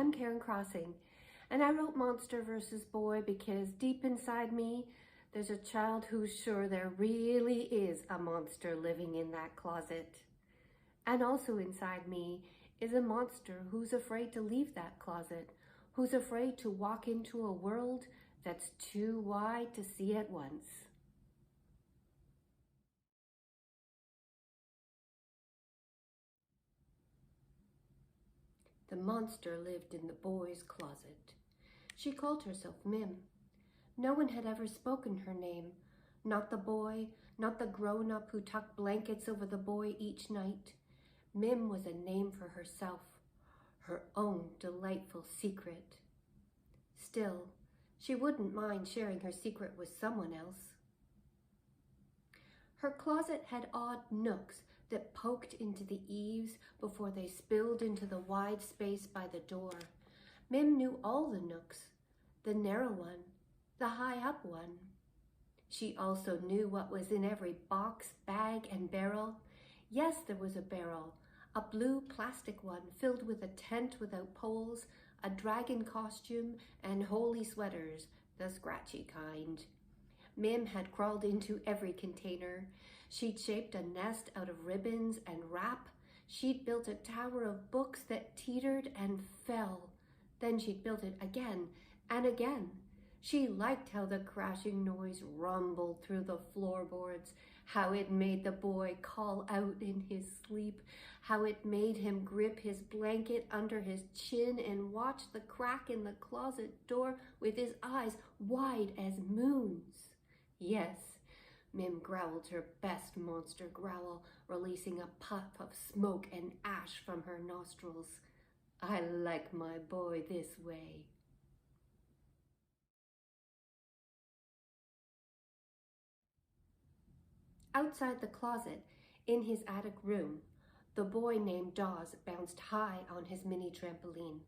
I'm Karen Krossing, and I wrote Monster vs. Boy because deep inside me, there's a child who's sure there really is a monster living in that closet. And also inside me is a monster who's afraid to leave that closet, who's afraid to walk into a world that's too wide to see at once. The monster lived in the boy's closet. She called herself Mim. No one had ever spoken her name. Not the boy, not the grown-up who tucked blankets over the boy each night. Mim was a name for herself, her own delightful secret. Still, she wouldn't mind sharing her secret with someone else. Her closet had odd nooks that poked into the eaves before they spilled into the wide space by the door. Mim knew all the nooks, the narrow one, the high-up one. She also knew what was in every box, bag, and barrel. Yes, there was a barrel, a blue plastic one filled with a tent without poles, a dragon costume, and holy sweaters, the scratchy kind. Mim had crawled into every container. She'd shaped a nest out of ribbons and wrap. She'd built a tower of books that teetered and fell. Then she'd built it again and again. She liked how the crashing noise rumbled through the floorboards, how it made the boy call out in his sleep, how it made him grip his blanket under his chin and watch the crack in the closet door with his eyes wide as moons. Yes, Mim growled her best monster growl, releasing a puff of smoke and ash from her nostrils. I like my boy this way. Outside the closet, in his attic room, the boy named Dawes bounced high on his mini trampoline,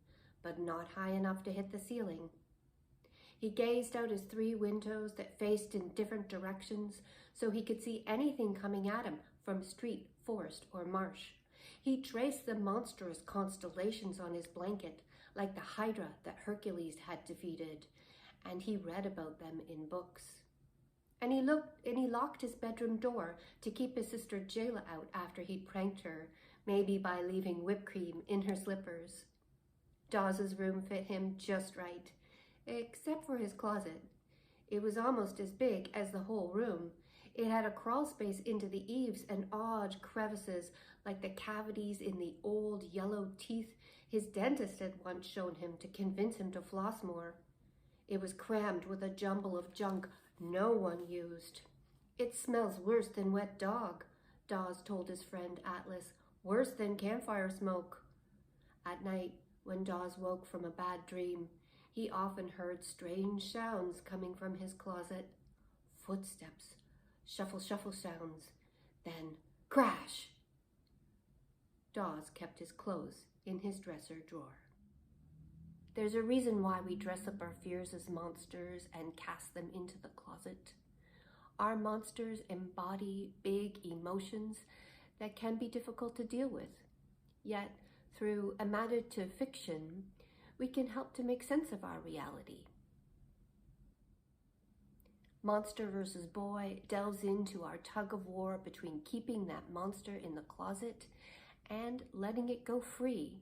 but not high enough to hit the ceiling. He gazed out his 3 windows that faced in different directions so he could see anything coming at him from street, forest, or marsh. He traced the monstrous constellations on his blanket, like the Hydra that Hercules had defeated, and he read about them in books. And he locked his bedroom door to keep his sister Jayla out after he'd pranked her, maybe by leaving whipped cream in her slippers. Dawes's room fit him just right, except for his closet. It was almost as big as the whole room. It had a crawl space into the eaves and odd crevices like the cavities in the old yellow teeth his dentist had once shown him to convince him to floss more. It was crammed with a jumble of junk no one used. It smells worse than wet dog, Dawes told his friend Atlas, worse than campfire smoke. At night, when Dawes woke from a bad dream, he often heard strange sounds coming from his closet. Footsteps, shuffle, shuffle sounds, then crash. Dawes kept his clothes in his dresser drawer. There's a reason why we dress up our fears as monsters and cast them into the closet. Our monsters embody big emotions that can be difficult to deal with. Yet, through imaginative fiction, we can help to make sense of our reality. Monster vs. Boy delves into our tug of war between keeping that monster in the closet and letting it go free,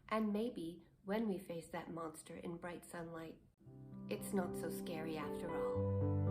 and maybe when we face that monster in bright sunlight, it's not so scary after all.